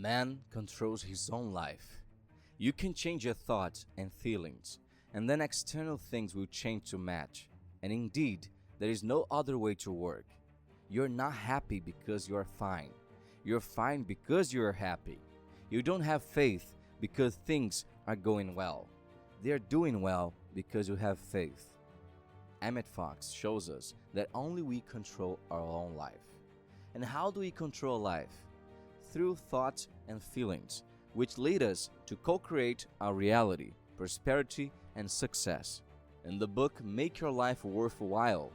Man controls his own life. You can change your thoughts and feelings, and then external things will change to match. And indeed, there is no other way to work. You're not happy because you're fine. You're fine because you're happy. You don't have faith because things are going well. They're doing well because you have faith. Emmet Fox shows us that only we control our own life. And how do we control life? Through thoughts and feelings, which lead us to co-create our reality, prosperity, and success. In the book Make Your Life Worthwhile,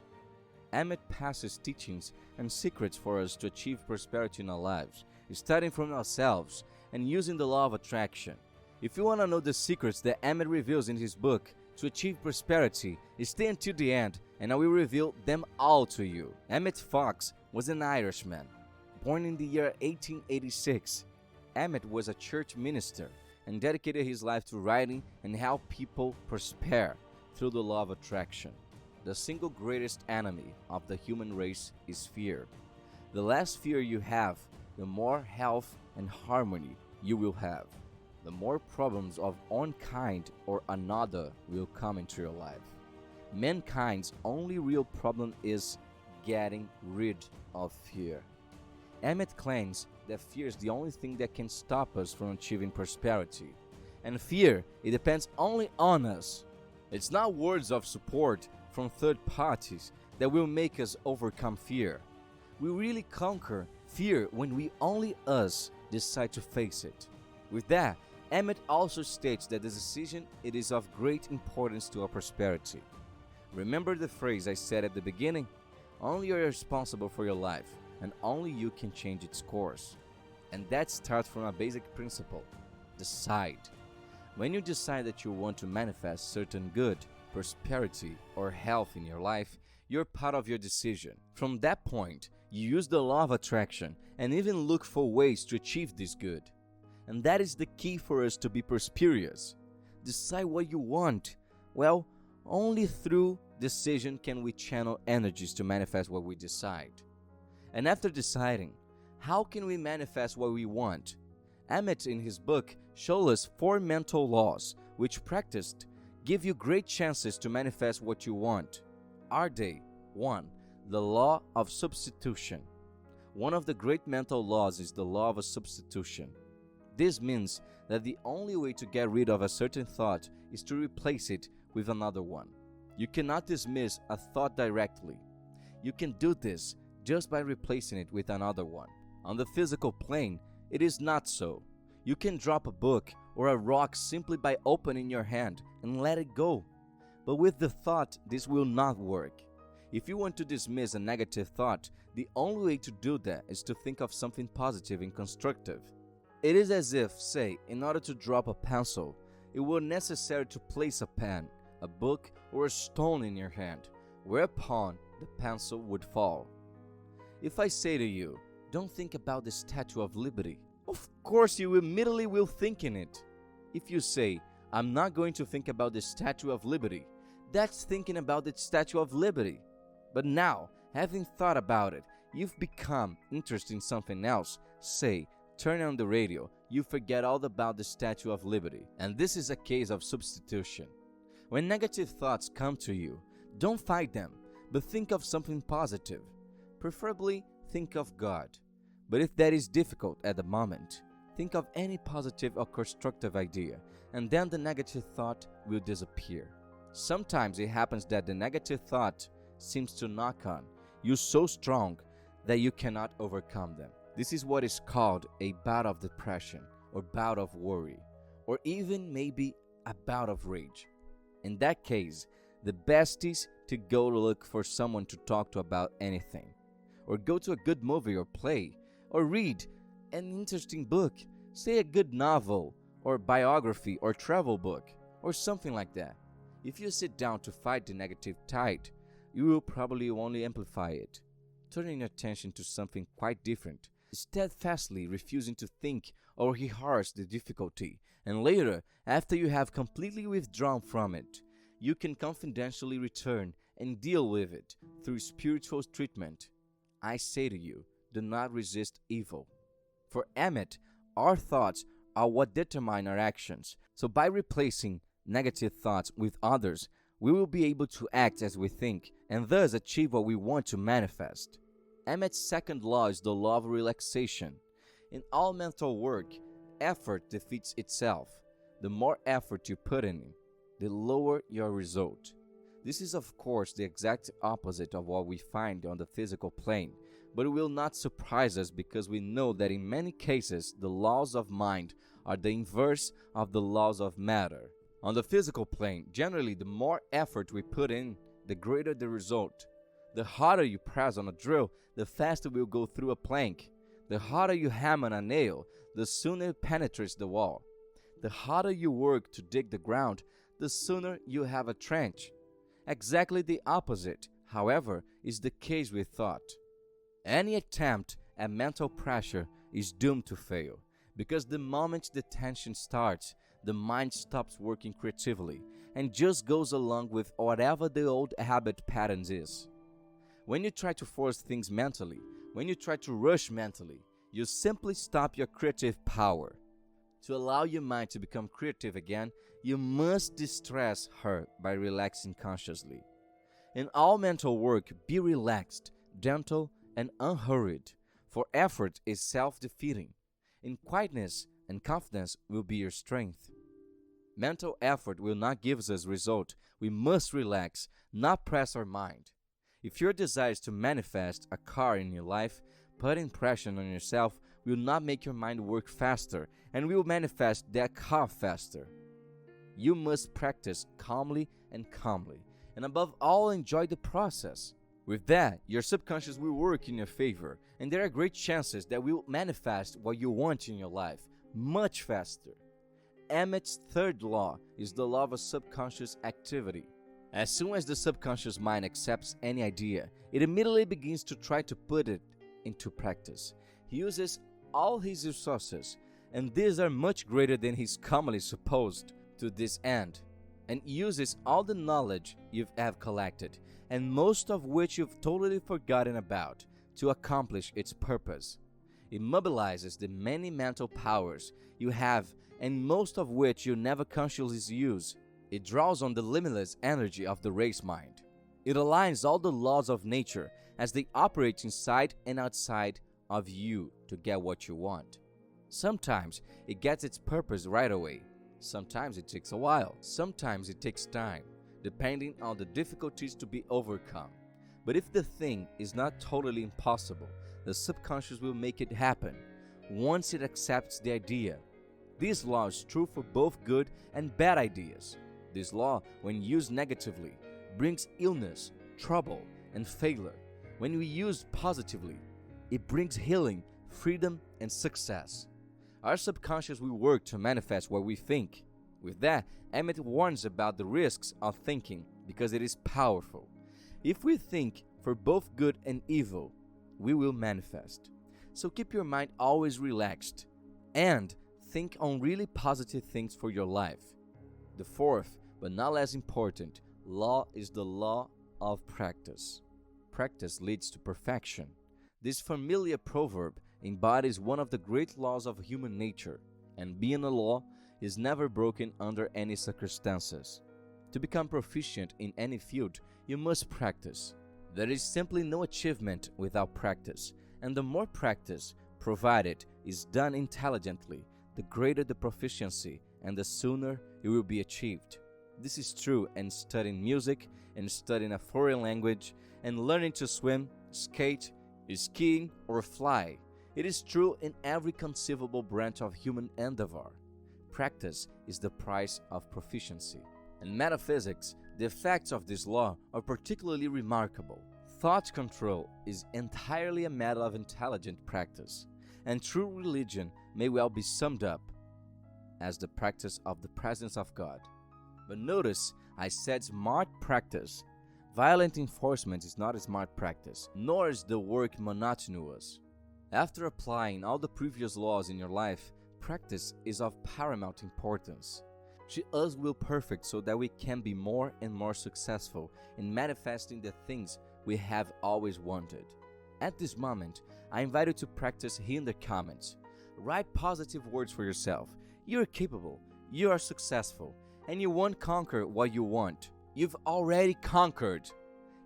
Emmet passes teachings and secrets for us to achieve prosperity in our lives, starting from ourselves and using the law of attraction. If you want to know the secrets that Emmet reveals in his book to achieve prosperity, stay until the end and I will reveal them all to you. Emmet Fox was an Irishman. Born in the year 1886, Emmet was a church minister and dedicated his life to writing and help people prosper through the law of attraction. The single greatest enemy of the human race is fear. The less fear you have, the more health and harmony you will have. The more problems of one kind or another will come into your life. Mankind's only real problem is getting rid of fear. Emmet claims that fear is the only thing that can stop us from achieving prosperity. And fear, it depends only on us. It's not words of support from third parties that will make us overcome fear. We really conquer fear when we only us decide to face it. With that, Emmet also states that the decision it is of great importance to our prosperity. Remember the phrase I said at the beginning? Only you are responsible for your life, and only you can change its course. And that starts from a basic principle: decide. When you decide that you want to manifest certain good, prosperity, or health in your life, you're part of your decision. From that point, you use the law of attraction and even look for ways to achieve this good. And that is the key for us to be prosperous. Decide what you want. Well, only through decision can we channel energies to manifest what we decide. And after deciding, how can we manifest what we want? Emmet in his book shows us 4 mental laws which practiced give you great chances to manifest what you want. Are they? 1. The law of substitution. One of the great mental laws is the law of substitution. This means that the only way to get rid of a certain thought is to replace it with another one. You cannot dismiss a thought directly. You can do this just by replacing it with another one. On the physical plane, it is not so. You can drop a book or a rock simply by opening your hand and let it go. But with the thought, this will not work. If you want to dismiss a negative thought, the only way to do that is to think of something positive and constructive. It is as if, say, in order to drop a pencil, it were necessary to place a pen, a book, or a stone in your hand, whereupon the pencil would fall. If I say to you, don't think about the Statue of Liberty, of course you immediately will think in it. If you say, I'm not going to think about the Statue of Liberty, that's thinking about the Statue of Liberty. But now, having thought about it, you've become interested in something else, say, turn on the radio, you forget all about the Statue of Liberty. And this is a case of substitution. When negative thoughts come to you, don't fight them, but think of something positive. Preferably, think of God. But if that is difficult at the moment, think of any positive or constructive idea, and then the negative thought will disappear. Sometimes it happens that the negative thought seems to knock on you so strong that you cannot overcome them. This is what is called a bout of depression, or bout of worry, or even maybe a bout of rage. In that case, the best is to go to look for someone to talk to about anything, or go to a good movie or play, or read an interesting book, say a good novel, or biography, or travel book, or something like that. If you sit down to fight the negative tide, you will probably only amplify it, turning your attention to something quite different, steadfastly refusing to think or rehearse the difficulty, and later, after you have completely withdrawn from it, you can confidentially return and deal with it through spiritual treatment. I say to you, do not resist evil. For Emmet, Our thoughts are what determine our actions. So by replacing negative thoughts with others, we will be able to act as we think and thus achieve what we want to manifest. Emmet's second law is the law of relaxation. In all mental work, effort defeats itself. The more effort you put in, the lower your result. This is, of course, the exact opposite of what we find on the physical plane, but it will not surprise us because we know that in many cases the laws of mind are the inverse of the laws of matter. On the physical plane, generally the more effort we put in, the greater the result. The harder you press on a drill, the faster we'll go through a plank. The harder you hammer a nail, the sooner it penetrates the wall. The harder you work to dig the ground, the sooner you have a trench. Exactly the opposite, however, is the case with thought. Any attempt at mental pressure is doomed to fail, because the moment the tension starts, the mind stops working creatively and just goes along with whatever the old habit patterns is. When you try to force things mentally, when you try to rush mentally, you simply stop your creative power. To allow your mind to become creative again, you must distress her by relaxing consciously. In all mental work, be relaxed, gentle, and unhurried, for effort is self-defeating. In quietness and confidence will be your strength. Mental effort will not give us result. We must relax, not press our mind. If your desire is to manifest a car in your life, putting pressure on yourself will not make your mind work faster and will manifest that car faster. You must practice calmly, and above all, enjoy the process. With that, your subconscious will work in your favor, and there are great chances that will manifest what you want in your life much faster. Emmet's third law is the law of a subconscious activity. As soon as the subconscious mind accepts any idea, it immediately begins to try to put it into practice. He uses all his resources, and these are much greater than he's commonly supposed, to this end, and uses all the knowledge you have collected, and most of which you've totally forgotten about, to accomplish its purpose. It mobilizes the many mental powers you have, and most of which you never consciously use. It draws on the limitless energy of the race mind. It aligns all the laws of nature as they operate inside and outside of you to get what you want. Sometimes it gets its purpose right away. Sometimes it takes a while. Sometimes it takes time, depending on the difficulties to be overcome. But if the thing is not totally impossible, the subconscious will make it happen once it accepts the idea. This law is true for both good and bad ideas. This law, when used negatively, brings illness, trouble, and failure. When we use positively, it brings healing, freedom, and success. Our subconscious will work to manifest what we think. With that, Emmet warns about the risks of thinking because it is powerful. If we think for both good and evil, we will manifest. So keep your mind always relaxed and think on really positive things for your life. The fourth, but not less important, law is the law of practice. Practice leads to perfection. This familiar proverb embodies one of the great laws of human nature, and being a law is never broken under any circumstances. To become proficient in any field, you must practice. There is simply no achievement without practice, and the more practice, provided is done intelligently, the greater the proficiency and the sooner it will be achieved. This is true in studying music, and studying a foreign language, and learning to swim, skate, skiing, or fly. It is true in every conceivable branch of human endeavor. Practice is the price of proficiency. In metaphysics, the effects of this law are particularly remarkable. Thought control is entirely a matter of intelligent practice, and true religion may well be summed up as the practice of the presence of God. But notice, I said smart practice. Violent enforcement is not a smart practice, nor is the work monotonous. After applying all the previous laws in your life, practice is of paramount importance. She us will perfect so that we can be more and more successful in manifesting the things we have always wanted. At this moment, I invite you to practice here in the comments. Write positive words for yourself. You're capable, you are successful, and you won't conquer what you want. You've already conquered.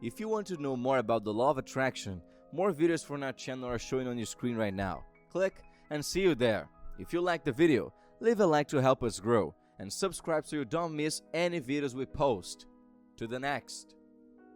If you want to know more about the law of attraction, more videos from our channel are showing on your screen right now. Click and see you there. If you like the video, leave a like to help us grow, and subscribe so you don't miss any videos we post. To the next.